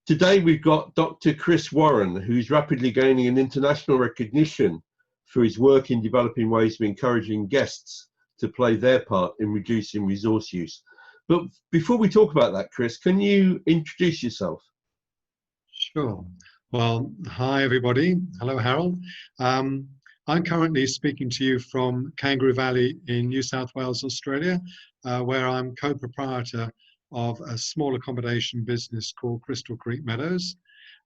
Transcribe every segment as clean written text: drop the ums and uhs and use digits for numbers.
Today we've got Dr. Chris Warren, who's rapidly gaining an international recognition for his work in developing ways of encouraging guests to play their part in reducing resource use. But before we talk about that, Chris, can you introduce yourself? Sure. Well, hi everybody. Hello, Harold. I'm currently speaking to you from Kangaroo Valley in New South Wales, Australia, where I'm co-proprietor of a small accommodation business called Crystal Creek Meadows.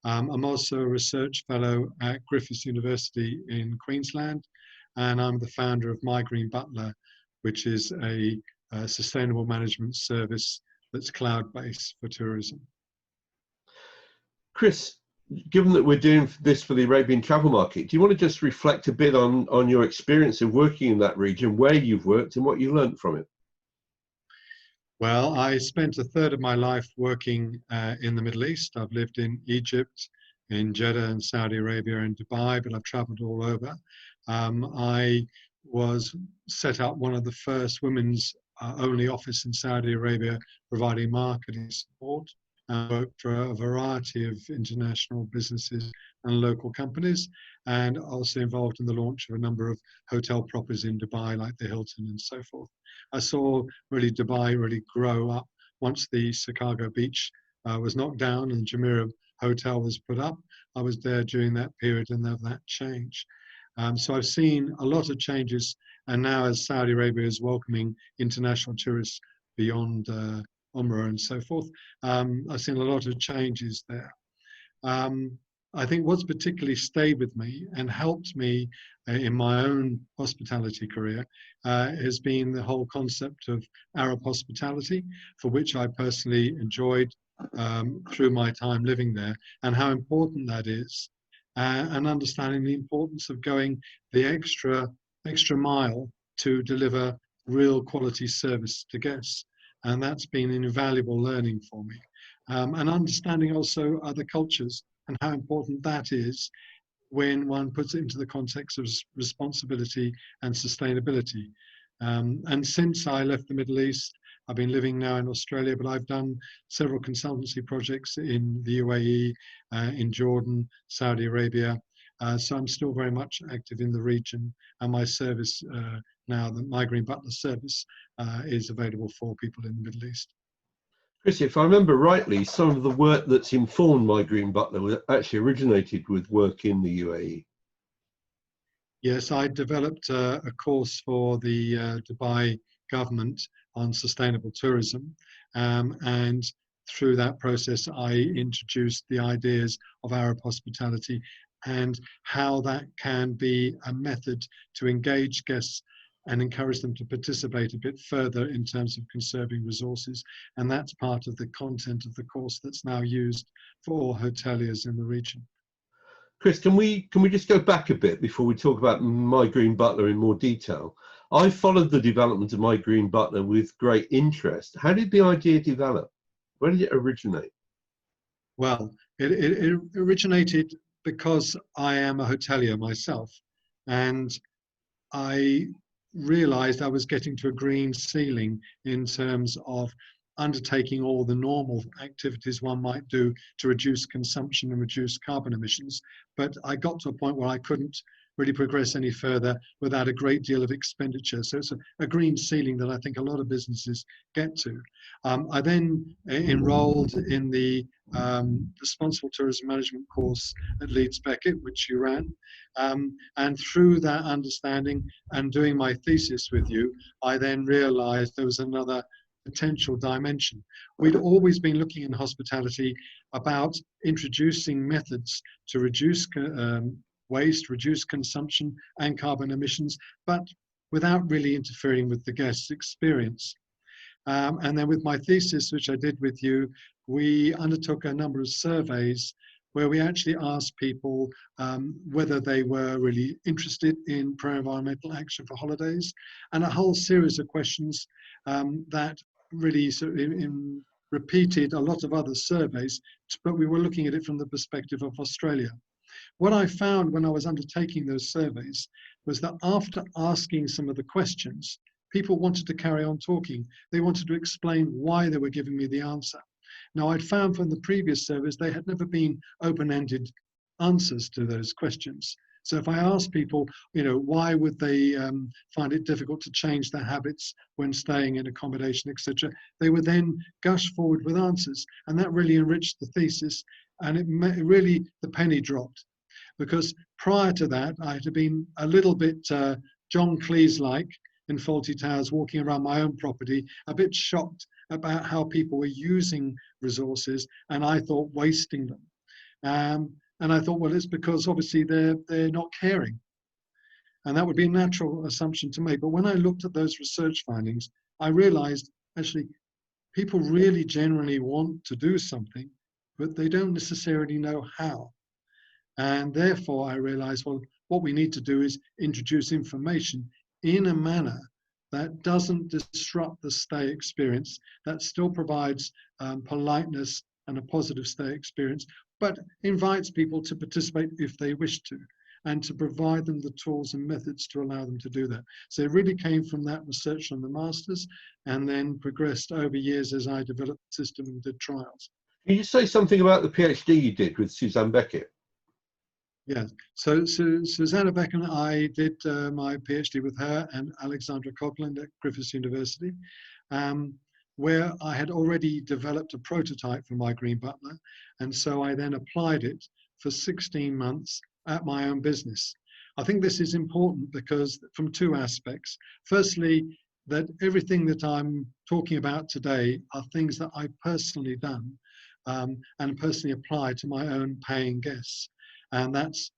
I'm also a research fellow at Griffith University in Queensland, and I'm the founder of My Green Butler, which is a sustainable management service that's cloud-based for tourism. Chris, given that we're doing this for the Arabian travel market, do you want to just reflect a bit on your experience of working in that region, where you've worked and what you learned from it? Well, I spent a third of my life working in the Middle East. I've lived in Egypt, in Jeddah and Saudi Arabia and Dubai, but I've traveled all over. I set up one of the first women's only office in Saudi Arabia providing marketing support. I worked for a variety of international businesses and local companies, and also involved in the launch of a number of hotel properties in Dubai, like the Hilton and so forth. I saw really Dubai really grow up once the Chicago beach was knocked down and Jumeirah Hotel was put up. I was there during that period and of that change. So I've seen a lot of changes, and now as Saudi Arabia is welcoming international tourists beyond Umrah and so forth, I've seen a lot of changes there. I think what's particularly stayed with me and helped me in my own hospitality career has been the whole concept of Arab hospitality, for which I personally enjoyed through my time living there, and how important that is, and understanding the importance of going the extra mile to deliver real quality service to guests. And that's been an invaluable learning for me. And understanding also other cultures and how important that is when one puts it into the context of responsibility and sustainability. And since I left the Middle East, I've been living now in Australia, but I've done several consultancy projects in the UAE, in Jordan, Saudi Arabia. So I'm still very much active in the region, and my service now, the My Green Butler service, is available for people in the Middle East. Chris, if I remember rightly, some of the work that's informed My Green Butler actually originated with work in the UAE. Yes, I developed a course for the Dubai government on sustainable tourism, and through that process I introduced the ideas of Arab hospitality and how that can be a method to engage guests and encourage them to participate a bit further in terms of conserving resources. And that's part of the content of the course that's now used for all hoteliers in the region. Chris, can we just go back a bit before we talk about My Green Butler in more detail? I followed the development of My Green Butler with great interest. How did the idea develop? Where did it originate? Well, it originated because I am a hotelier myself, and I realized I was getting to a green ceiling in terms of undertaking all the normal activities one might do to reduce consumption and reduce carbon emissions. But I got to a point where I couldn't really progress any further without a great deal of expenditure. So it's a green ceiling that I think a lot of businesses get to. I then enrolled in the Responsible Tourism Management course at Leeds Beckett, which you ran. And through that understanding and doing my thesis with you, I then realized there was another potential dimension. We'd always been looking in hospitality about introducing methods to reduce waste, reduce consumption and carbon emissions, but without really interfering with the guest's experience. And then with my thesis, which I did with you, we undertook a number of surveys where we actually asked people whether they were really interested in pro-environmental action for holidays, and a whole series of questions that really sort of repeated a lot of other surveys, but we were looking at it from the perspective of Australia. What I found when I was undertaking those surveys was that after asking some of the questions, people wanted to carry on talking. They wanted to explain why they were giving me the answer. Now, I'd found from the previous surveys they had never been open-ended answers to those questions. So if I asked people, why would they find it difficult to change their habits when staying in accommodation, etc., they would then gush forward with answers, and that really enriched the thesis, and it really, the penny dropped. Because prior to that, I had been a little bit John Cleese-like in Fawlty Towers, walking around my own property, a bit shocked about how people were using resources, and I thought wasting them. And I thought, well, it's because obviously they're not caring. And that would be a natural assumption to make. But when I looked at those research findings, I realized actually people really generally want to do something, but they don't necessarily know how. And therefore I realized, well, what we need to do is introduce information in a manner that doesn't disrupt the stay experience, that still provides politeness and a positive stay experience, but invites people to participate if they wish to, and to provide them the tools and methods to allow them to do that. So it really came from that research on the masters, and then progressed over years as I developed the system and did trials. Can you say something about the PhD you did with Suzanne Beckett? Yes, so Susanna Beck and I did my PhD with her and Alexandra Coghlan at Griffith University, where I had already developed a prototype for my Green Butler, and so I then applied it for 16 months at my own business. I think this is important because from two aspects. Firstly, that everything that I'm talking about today are things that I've personally done and personally applied to my own paying guests. And that's,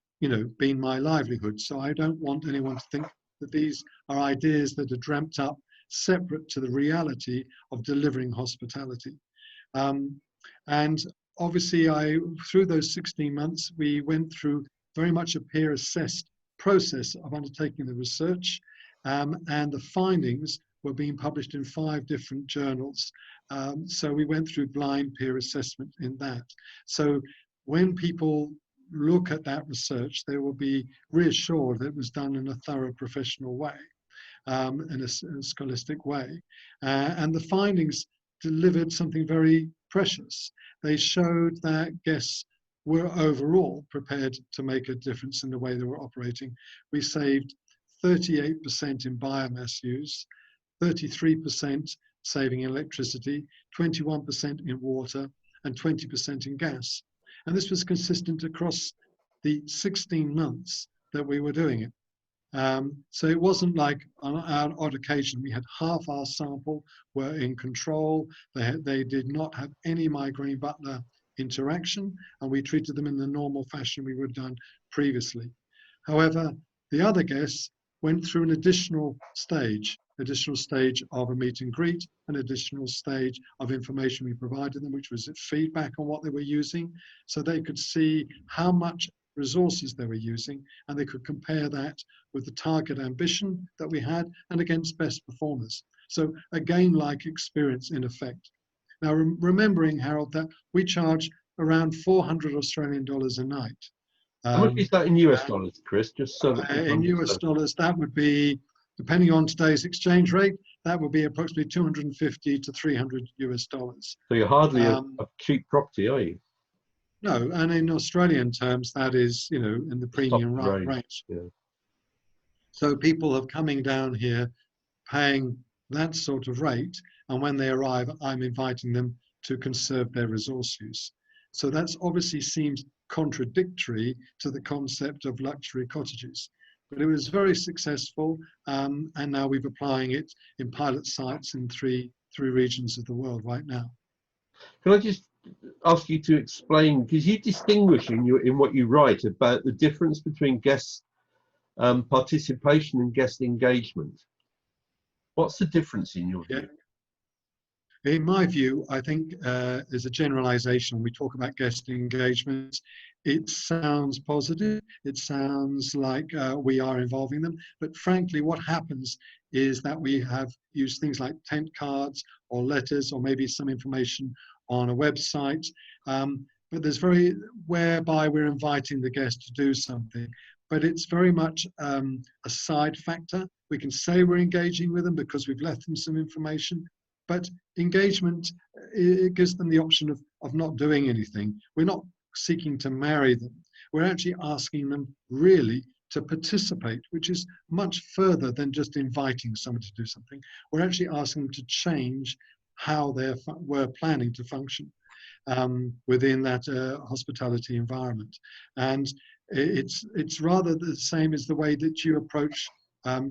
been my livelihood. So I don't want anyone to think that these are ideas that are dreamt up separate to the reality of delivering hospitality. And obviously through those 16 months, we went through very much a peer assessed process of undertaking the research, and the findings were being published in 5 different journals. So we went through blind peer assessment in that. So when people look at that research, they will be reassured that it was done in a thorough professional way, in a scholastic way. And the findings delivered something very precious. They showed that guests were overall prepared to make a difference in the way they were operating. We saved 38% in biomass use, 33% saving in electricity, 21% in water, and 20% in gas. And this was consistent across the 16 months that we were doing it. So it wasn't like on an odd occasion, we had half our sample were in control. They did not have any My Green Butler interaction, and we treated them in the normal fashion we would have done previously. However, the other guests went through an additional stage of a meet and greet, an additional stage of information we provided them, which was feedback on what they were using, so they could see how much resources they were using, and they could compare that with the target ambition that we had and against best performers. So a game-like experience in effect. Now, remembering, Harold, that we charge around 400 Australian dollars a night. How much is that in US dollars, Chris? Just so that in US dollars, that would be, depending on today's exchange rate, that would be approximately 250 to 300 US dollars. So you're hardly a cheap property, are you? No, and in Australian terms, that is, in the premium range. Yeah. So people are coming down here paying that sort of rate, and when they arrive, I'm inviting them to conserve their resource use. So that's obviously seems contradictory to the concept of luxury cottages. But it was very successful, and now we're applying it in pilot sites in three regions of the world right now. Can I just ask you to explain, because you distinguish in what you write about the difference between guest participation and guest engagement. What's the difference in your view? In my view, I think there's a generalization when we talk about guest engagement. It sounds positive. It sounds like we are involving them. But frankly, what happens is that we have used things like tent cards or letters or maybe some information on a website. But there's whereby we're inviting the guest to do something. But it's very much a side factor. We can say we're engaging with them because we've left them some information, But engagement, it gives them the option of not doing anything. We're not seeking to marry them. We're actually asking them really to participate, which is much further than just inviting someone to do something. We're actually asking them to change how we're planning to function within that hospitality environment. And it's rather the same as the way that you approach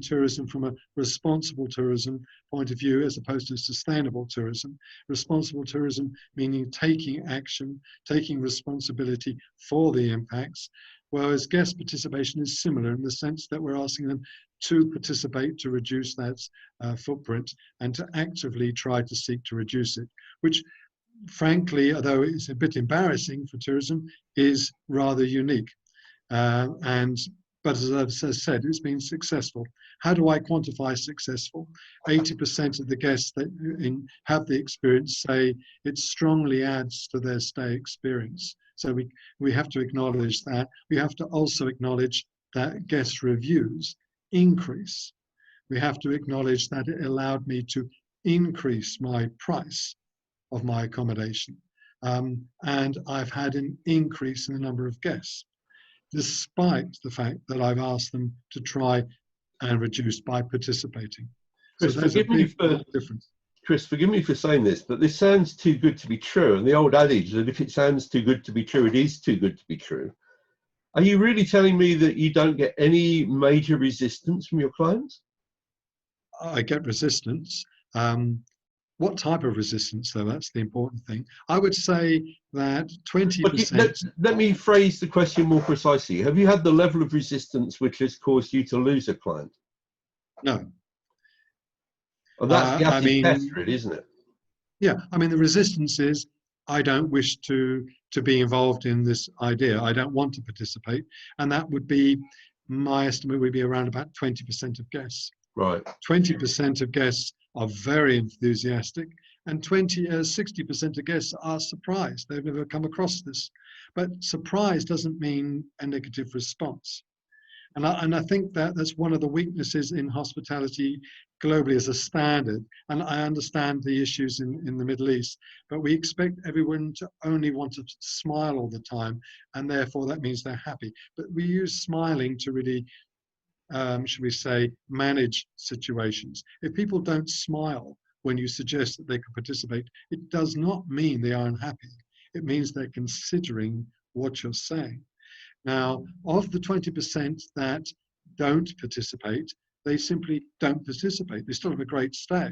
tourism from a responsible tourism point of view as opposed to sustainable tourism. Responsible tourism meaning taking action, taking responsibility for the impacts, whereas guest participation is similar in the sense that we're asking them to participate to reduce that footprint and to actively try to seek to reduce it, which frankly, although it's a bit embarrassing for tourism, is rather unique. But as I've said, it's been successful. How do I quantify successful? 80% of the guests that have the experience say it strongly adds to their stay experience. So we have to acknowledge that. We have to also acknowledge that guest reviews increase. We have to acknowledge that it allowed me to increase my price of my accommodation. And I've had an increase in the number of guests, despite the fact that I've asked them to try and reduce by participating. Chris, so there's a big difference. Chris, forgive me for saying this, but this sounds too good to be true. And the old adage that if it sounds too good to be true, it is too good to be true. Are you really telling me that you don't get any major resistance from your clients? I get resistance. What type of resistance, though? That's the important thing. I would say that 20%. Let me phrase the question more precisely. Have you had the level of resistance which has caused you to lose a client? No. Well, that's the acid test, really, isn't it? Yeah, I mean, the resistance is I don't wish to be involved in this idea. I don't want to participate. And that would be, my estimate would be around about 20% of guests. Right. 20% of guests are very enthusiastic, and 60% of guests are surprised. They've never come across this. But surprise doesn't mean a negative response. And I think that's one of the weaknesses in hospitality globally as a standard. And I understand the issues in the Middle East, but we expect everyone to only want to smile all the time, and therefore that means they're happy. But we use smiling to really should we say, manage situations. If people don't smile when you suggest that they can participate, it does not mean they are unhappy. It means they're considering what you're saying. Now, of the 20% that don't participate, they simply don't participate. They still have a great stay.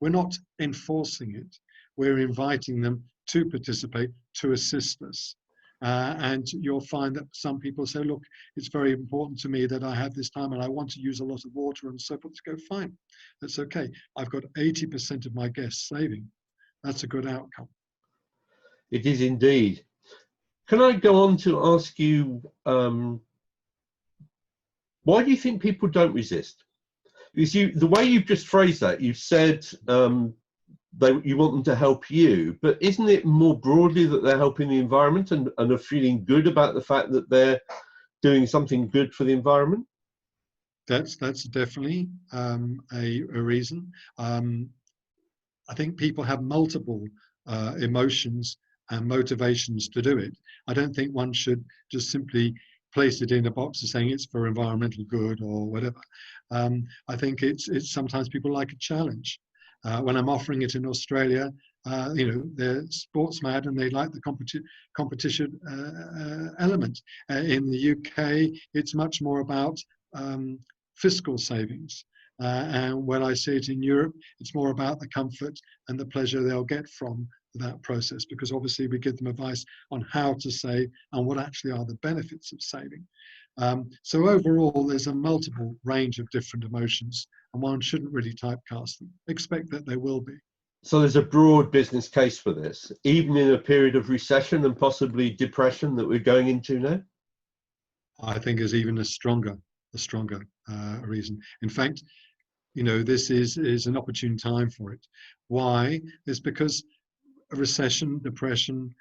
We're not enforcing it. We're inviting them to participate, to assist us. And you'll find that some people say, look, it's very important to me that I have this time and I want to use a lot of water and so forth. Go, fine, that's okay. I've got 80% of my guests saving. That's a good outcome. It is indeed. Can I go on to ask you, why do you think people don't resist? Because the way you've just phrased that, you've said you want them to help you, but isn't it more broadly that they're helping the environment and are feeling good about the fact that they're doing something good for the environment? That's definitely a reason. I think people have multiple emotions and motivations to do it. I don't think one should just simply place it in a box of saying it's for environmental good or whatever. I think it's sometimes people like a challenge. When I'm offering it in Australia, they're sports mad and they like the competition element. In the UK, it's much more about fiscal savings. And when I see it in Europe, it's more about the comfort and the pleasure they'll get from that process, because obviously we give them advice on how to save and what actually are the benefits of saving. So overall, there's a multiple range of different emotions, and one shouldn't really typecast them. Expect that there will be. So there's a broad business case for this, even in a period of recession and possibly depression that we're going into now? I think is even a stronger reason. In fact, this is an opportune time for it. Why? It's because a recession, depression,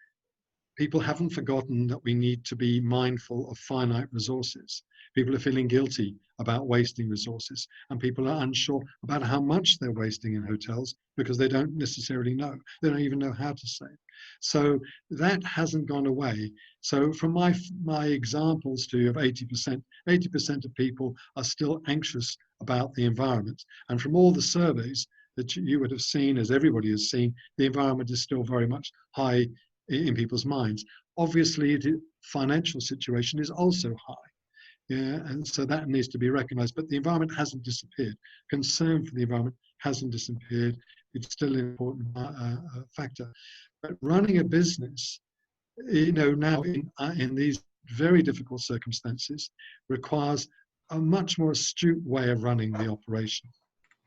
people haven't forgotten that we need to be mindful of finite resources. People are feeling guilty about wasting resources, and people are unsure about how much they're wasting in hotels because they don't necessarily know. They don't even know how to save. So that hasn't gone away. So from my examples to you of 80%, 80% of people are still anxious about the environment. And from all the surveys that you would have seen, as everybody has seen, the environment is still very much high in people's minds. Obviously, the financial situation is also high. Yeah, and so that needs to be recognized. But the environment hasn't disappeared. Concern for the environment hasn't disappeared. It's still an important factor. But running a business, now in these very difficult circumstances, requires a much more astute way of running the operation.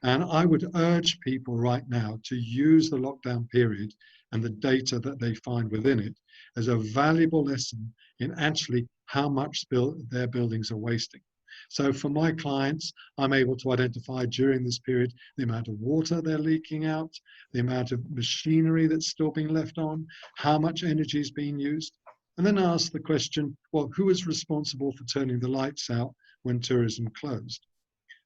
And I would urge people right now to use the lockdown period and the data that they find within it as a valuable lesson in actually how much their buildings are wasting. So for my clients, I'm able to identify during this period the amount of water they're leaking out, the amount of machinery that's still being left on, how much energy is being used, and then ask the question, well, who is responsible for turning the lights out when tourism closed?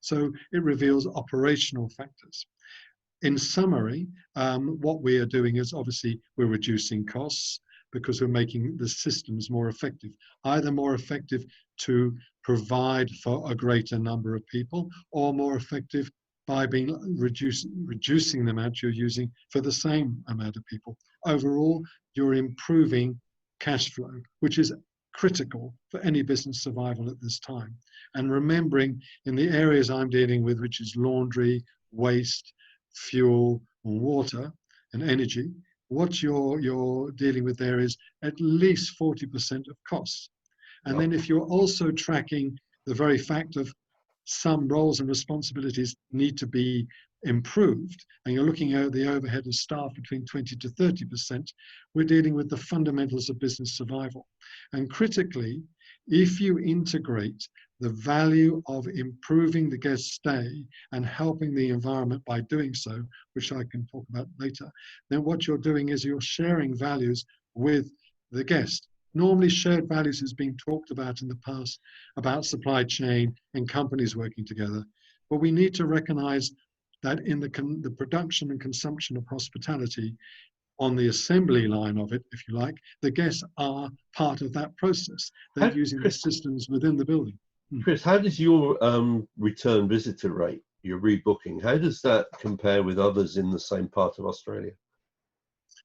So it reveals operational factors. In summary, what we are doing is obviously we're reducing costs because we're making the systems more effective, either more effective to provide for a greater number of people, or more effective by reducing the amount you're using for the same amount of people. Overall, you're improving cash flow, which is critical for any business survival at this time. And remembering in the areas I'm dealing with, which is laundry, waste, fuel, water, and energy, what you're dealing with there is at least 40% of costs. And then if you're also tracking the very fact of some roles and responsibilities need to be improved, and you're looking at the overhead of staff between 20 to 30%, we're dealing with the fundamentals of business survival. And critically, if you integrate the value of improving the guest stay and helping the environment by doing so, which I can talk about later, then what you're doing is you're sharing values with the guest. Normally shared values has been talked about in the past about supply chain and companies working together. But we need to recognize that in the production and consumption of hospitality, on the assembly line of it, if you like, the guests are part of that process. They're using the systems within the building. Chris, how does your return visitor rate, your rebooking, how does that compare with others in the same part of Australia?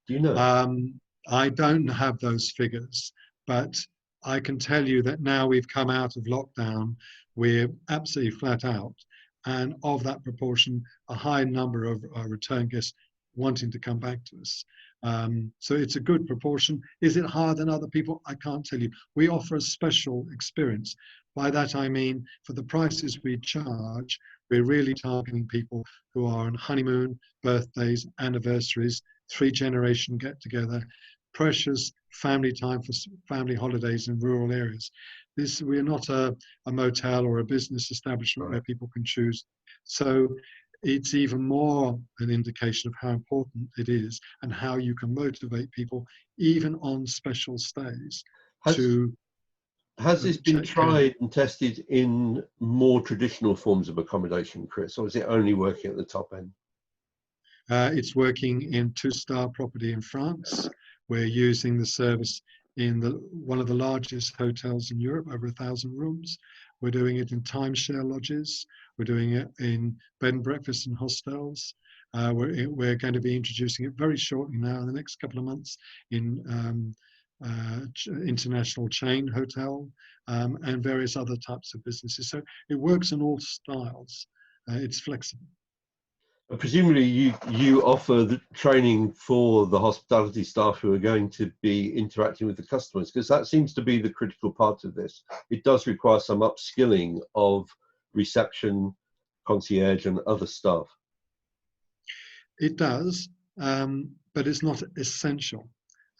Do you know? I don't have those figures, but I can tell you that now we've come out of lockdown, we're absolutely flat out. And of that proportion, a high number of return guests wanting to come back to us. So it's a good proportion. Is it higher than other people? I can't tell you. We offer a special experience. By that I mean, for the prices we charge, we're really targeting people who are on honeymoon, birthdays, anniversaries, 3-generation get-together, precious family time for family holidays in rural areas. We're not a motel or a business establishment where people can choose. So it's even more an indication of how important it is and how you can motivate people, even on special stays, Has this been tried and tested in more traditional forms of accommodation, Chris, or is it only working at the top end? It's working in 2-star property in France. We're using the service in one of the largest hotels in Europe, over 1,000 rooms. We're doing it in timeshare lodges. We're doing it in bed and breakfast and hostels. We're going to be introducing it very shortly now in the next couple of months in international chain hotel and various other types of businesses. So it works in all styles. It's flexible. Presumably you offer the training for the hospitality staff who are going to be interacting with the customers, because that seems to be the critical part of this. It does require some upskilling of reception, concierge and other staff. It does, but it's not essential.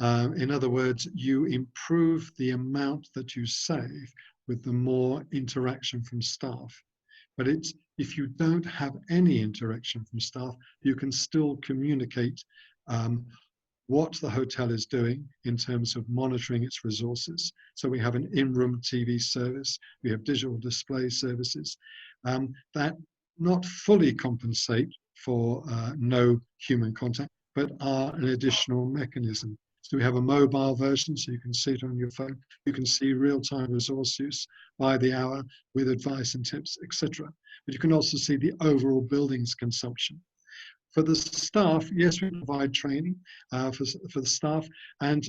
In other words, you improve the amount that you save with the more interaction from staff. But if you don't have any interaction from staff, you can still communicate what the hotel is doing in terms of monitoring its resources. So we have an in-room TV service, we have digital display services that not fully compensate for no human contact, but are an additional mechanism. So we have a mobile version, so you can see it on your phone. You can see real-time resource use by the hour with advice and tips, etc. But you can also see the overall building's consumption. For the staff, yes, we provide training for the staff, and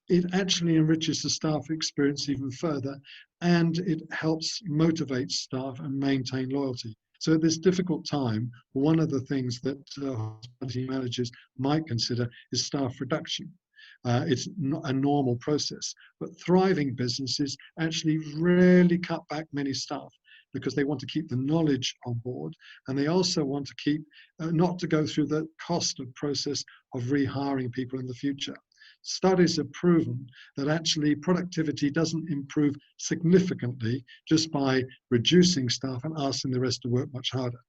it actually enriches the staff experience even further, and it helps motivate staff and maintain loyalty. So at this difficult time, one of the things that hospitality managers might consider is staff reduction. It's not a normal process, but thriving businesses actually rarely cut back many staff because they want to keep the knowledge on board, and they also want to keep, not to go through the cost of process of rehiring people in the future. Studies have proven that actually productivity doesn't improve significantly just by reducing staff and asking the rest to work much harder.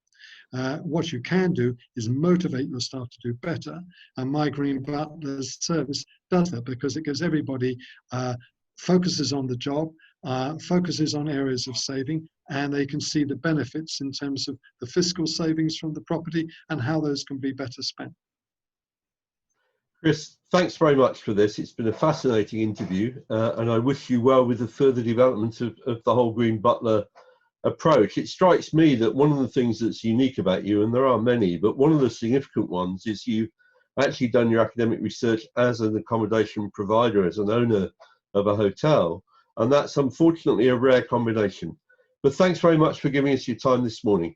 What you can do is motivate your staff to do better, and My Green Butler's service does that because it gives everybody focuses on the job, focuses on areas of saving, and they can see the benefits in terms of the fiscal savings from the property and how those can be better spent. Chris, thanks very much for this. It's been a fascinating interview, and I wish you well with the further development of the whole Green Butler approach. It strikes me that one of the things that's unique about you, and there are many, but one of the significant ones is you've actually done your academic research as an accommodation provider, as an owner of a hotel, and that's unfortunately a rare combination. But thanks very much for giving us your time this morning.